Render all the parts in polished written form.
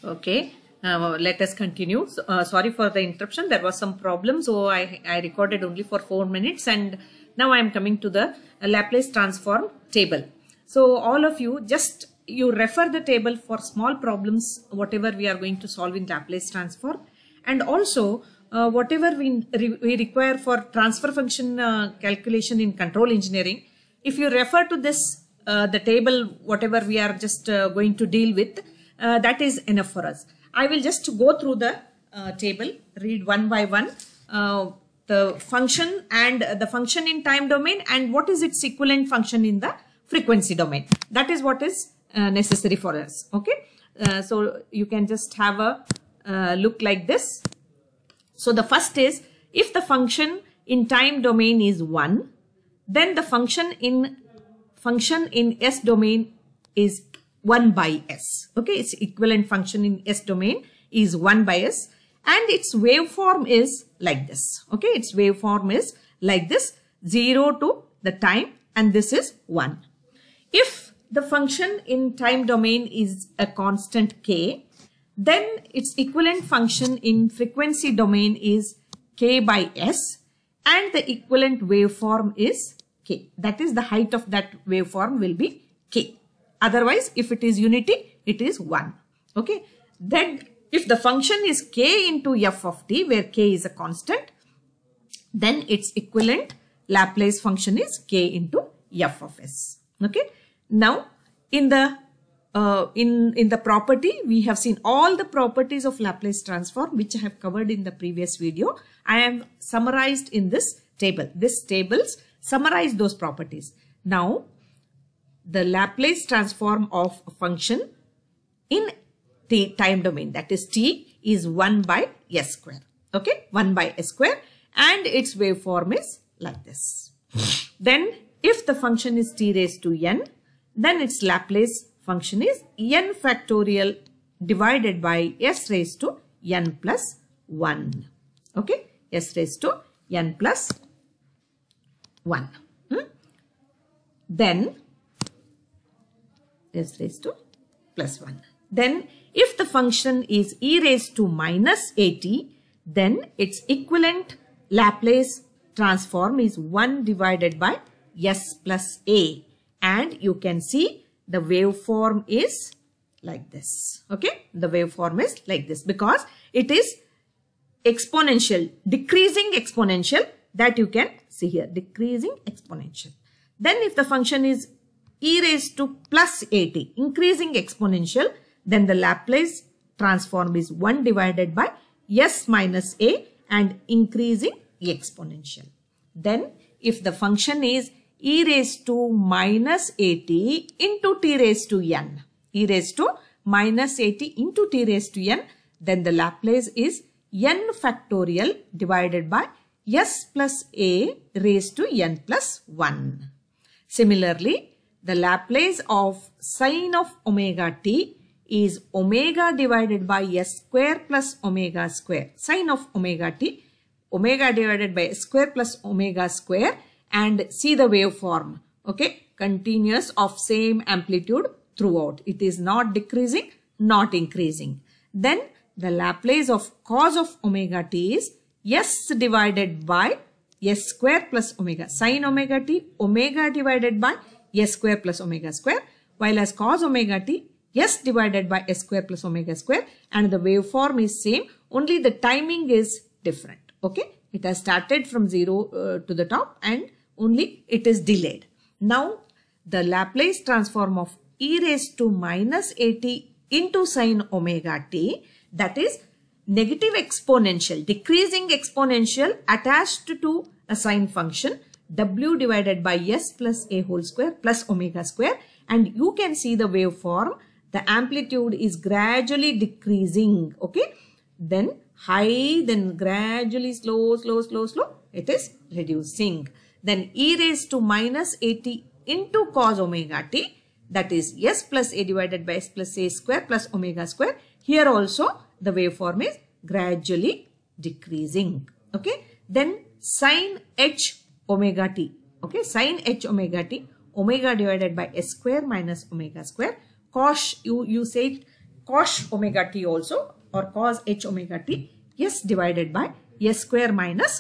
Okay, let us continue. Sorry for the interruption. There was some problem, so I recorded only for 4 minutes, and now I am coming to the Laplace transform table. So all of you, just you refer the table for small problems, whatever we are going to solve in Laplace transform, and also whatever we require for transfer function calculation in control engineering. If you refer to this, the table, whatever we are just going to deal with, that is enough for us. I will just go through the table, read one by one the function and the function in time domain and what is its equivalent function in the frequency domain. That is what is necessary for us. Okay, so you can just have a look like this. So the first is, if the function in time domain is 1, then the function in S domain is 1 by S. Okay, its equivalent function in S domain is 1 by S, and its waveform is like this. Okay, its waveform is like this, 0 to the time, and this is 1. If the function in time domain is a constant k, then its equivalent function in frequency domain is k by S, and the equivalent waveform is k. That is, the height of that waveform will be k. Otherwise, if it is unity, it is 1. Okay. Then if the function is k into f of t, where k is a constant, then its equivalent Laplace function is k into f of s. Okay. Now, in the property, we have seen all the properties of Laplace transform, which I have covered in the previous video. I have summarized in this table. This tables summarize those properties. Now, the Laplace transform of a function in t time domain, that is t, is 1 by s square. Okay, 1 by s square, and its waveform is like this. Then, if the function is t raised to n, then its Laplace function is n factorial divided by s raised to n plus 1. Okay, s raised to n plus 1. Then s raised to plus 1. Then if the function is e raised to minus at, then its equivalent Laplace transform is 1 divided by s plus a, and you can see the waveform is like this. Okay, the waveform is like this because it is exponential, decreasing exponential, that you can see here, decreasing exponential. Then if the function is e raised to plus at, increasing exponential, then the Laplace transform is 1 divided by s minus a and increasing exponential. Then if the function is e raised to minus at into t raised to n, e raised to minus at into t raised to n, then the Laplace is n factorial divided by s plus a raised to n plus 1. Similarly, the Laplace of sine of omega t is omega divided by s square plus omega square. Sine of omega t, omega divided by s square plus omega square, and see the waveform. Okay, continuous of same amplitude throughout. It is not decreasing, not increasing. Then the Laplace of cos of omega t is s divided by s square plus omega. Sine omega t, omega divided by s square plus omega square, while as cos omega t, s divided by s square plus omega square, and the waveform is same, only the timing is different. Okay, it has started from 0 to the top and only it is delayed. Now, the Laplace transform of e raised to minus at into sine omega t, that is negative exponential, decreasing exponential attached to a sine function, w divided by s plus a whole square plus omega square, and you can see the waveform, the amplitude is gradually decreasing. Okay, then high, then gradually slow, it is reducing. Then e raised to minus at into cos omega t, that is s plus a divided by s plus a square plus omega square. Here also the waveform is gradually decreasing. Okay, then sin h omega t. Okay, sin h omega t, omega divided by s square minus omega square. Cos, you say cos omega t also, or cos h omega t, s divided by s square minus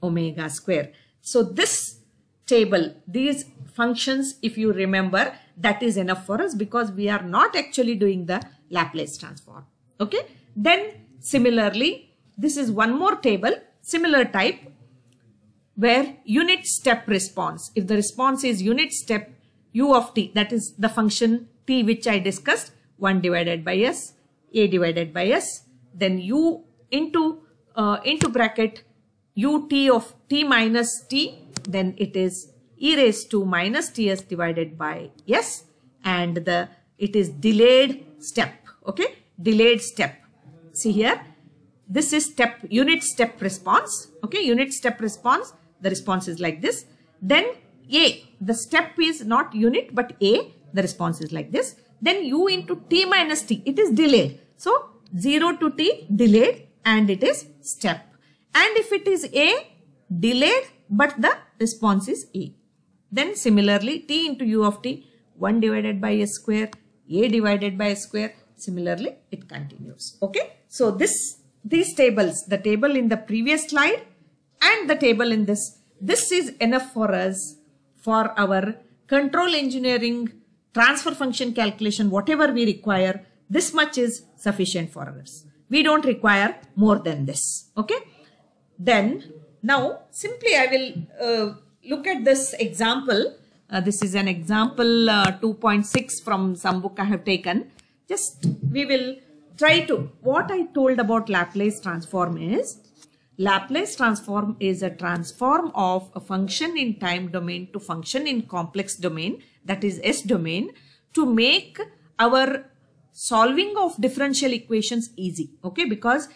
omega square. So this table, these functions, if you remember, that is enough for us because we are not actually doing the Laplace transform. Okay. Then similarly, this is one more table, similar type, where unit step response. If the response is unit step u of t, that is the function t which I discussed, 1 divided by s, a divided by s, then u into bracket ut of t minus t, then it is e raised to minus ts divided by s, and it is delayed step. Okay, delayed step. See here, this is unit step response. Okay, unit step response. The response is like this. Then a, the step is not unit but a, the response is like this. Then u into t minus t, it is delayed. So 0 to t delayed and it is step. And if it is a, delayed but the response is a. Then similarly t into u of t, 1 divided by s square, a divided by s square. Similarly it continues. Okay. So these tables, the table in the previous slide and the table in this is enough for us for our control engineering, transfer function calculation, whatever we require. This much is sufficient for us. We don't require more than this. Okay. Then now simply I will look at this example. This is an example 2.6 from some book I have taken. Just we will try to, what I told about Laplace transform is, Laplace transform is a transform of a function in time domain to function in complex domain, that is S domain, to make our solving of differential equations easy. Okay, because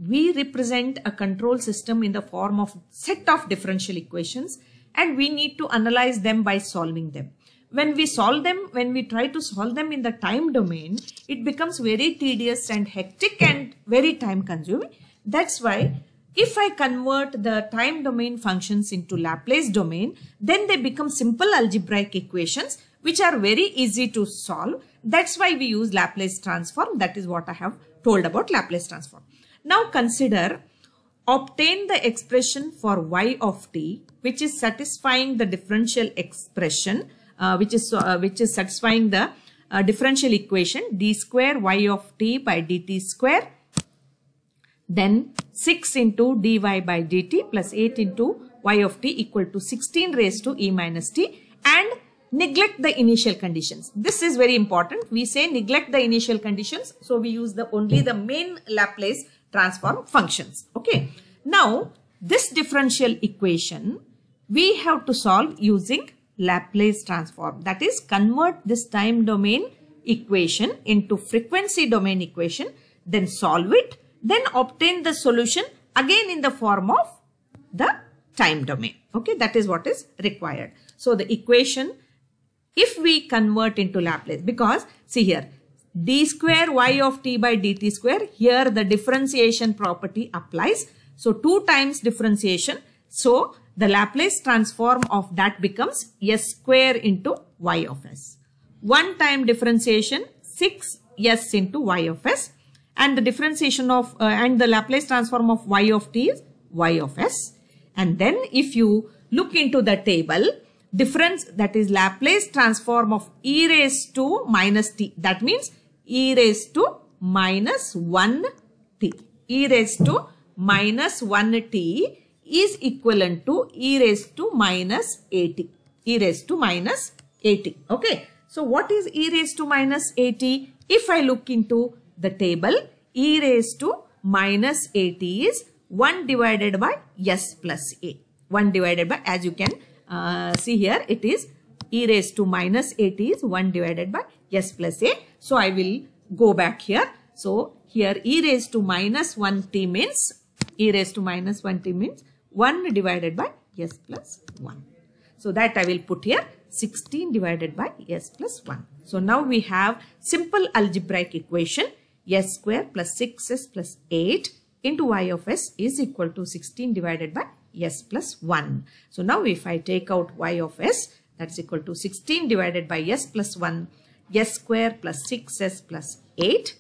we represent a control system in the form of set of differential equations and we need to analyze them by solving them. When we solve them, when we try to solve them in the time domain, it becomes very tedious and hectic and very time consuming. That's why if I convert the time domain functions into Laplace domain, then they become simple algebraic equations which are very easy to solve. That's why we use Laplace transform. That is what I have told about Laplace transform. Now consider, obtain the expression for y of t which is satisfying the differential expression, which is satisfying the differential equation d square y of t by dt square, then 6 into dy by dt plus 8 into y of t equal to 16 raised to e minus t, and neglect the initial conditions. This is very important. We say neglect the initial conditions. So we use only the main Laplace transform functions. Okay. Now this differential equation we have to solve using Laplace transform. That is, convert this time domain equation into frequency domain equation, then solve it, then obtain the solution again in the form of the time domain. Okay, that is what is required. So the equation, if we convert into Laplace, because see here, d square y of t by dt square, here the differentiation property applies. So 2 times differentiation. So the Laplace transform of that becomes s square into y of s. 1 time differentiation, 6s into y of s. And the differentiation of and the Laplace transform of y of t is y of s. And then if you look into the table, difference, that is Laplace transform of e raised to minus t. That means e raised to minus 1t. E raised to minus 1t is equivalent to e raised to minus 80. E raised to minus 80. Okay. So what is e raised to minus 80? If I look into the table, e raised to minus 80 is 1 divided by s plus a. 1 divided by, as you can see here, it is e raised to minus 80 is 1 divided by s plus a. So I will go back here. So here e raised to minus 1t means, e raised to minus 1t means 1 divided by s plus 1. So that I will put here 16 divided by s plus 1. So now we have simple algebraic equation, s square plus 6s plus 8 into y of s is equal to 16 divided by s plus 1. So now if I take out y of s, that's equal to 16 divided by s plus 1, s square plus 6s plus 8.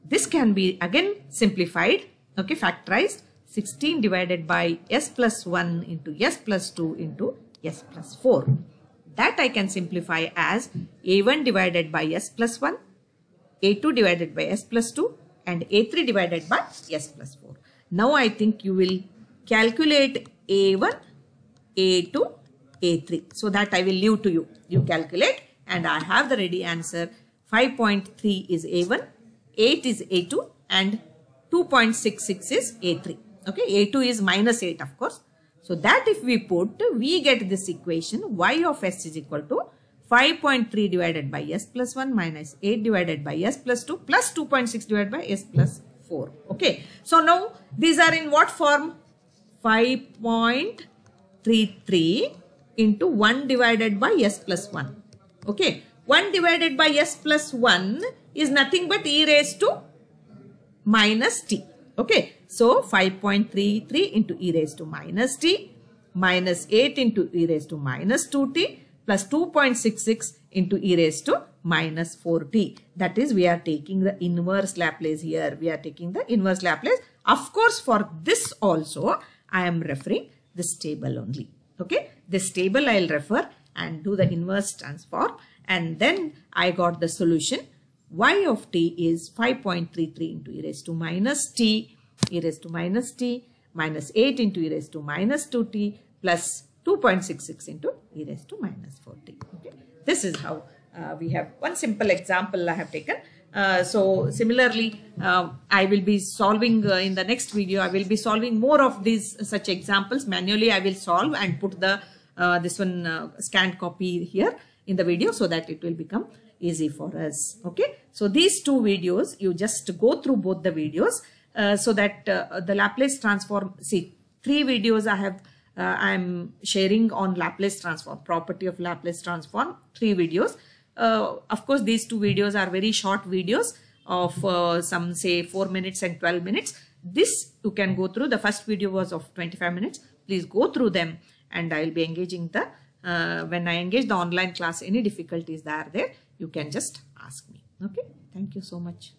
this can be again simplified, okay, factorized. 16 divided by s plus 1 into s plus 2 into s plus 4. That I can simplify as a1 divided by s plus 1, a2 divided by s plus 2 and a3 divided by s plus 4. Now I think you will calculate a1, a2, a3. So that I will leave to you. You calculate and I have the ready answer. 5.3 is a1, 8 is a2 and 2.66 is a3. Okay, a2 is minus 8 of course. So that if we put, we get this equation y of s is equal to 5.3 divided by s plus 1 minus 8 divided by s plus 2 plus 2.6 divided by s plus 4. Okay, so now these are in what form? 5.33 into 1 divided by s plus 1. Okay, 1 divided by s plus 1 is nothing but e raised to minus t. Okay, so 5.33 into e raised to minus t minus 8 into e raised to minus 2t plus 2.66 into e raised to minus 4t. That is, we are taking the inverse Laplace here. We are taking the inverse Laplace. Of course, for this also, I am referring this table only. Okay, this table I will refer and do the inverse transform. And then I got the solution. Y of t is 5.33 into e raised to minus t, e raised to minus t, minus 8 into e raised to minus 2t plus 2.66 into e raised to minus 4t. Okay, this is how we have one simple example I have taken. So similarly, I will be solving in the next video. I will be solving more of these such examples. Manually, I will solve and put the this one scanned copy here in the video so that it will become easy for us. Okay, so these two videos, you just go through both the videos so that the Laplace transform. See, 3 videos I have. I am sharing on Laplace transform, property of Laplace transform. 3 videos. Of course, these 2 videos are very short videos of some say 4 minutes and 12 minutes. This you can go through. The first video was of 25 minutes. Please go through them and I will be engaging the, when I engage the online class, any difficulties that are there, you can just ask me. Okay. Thank you so much.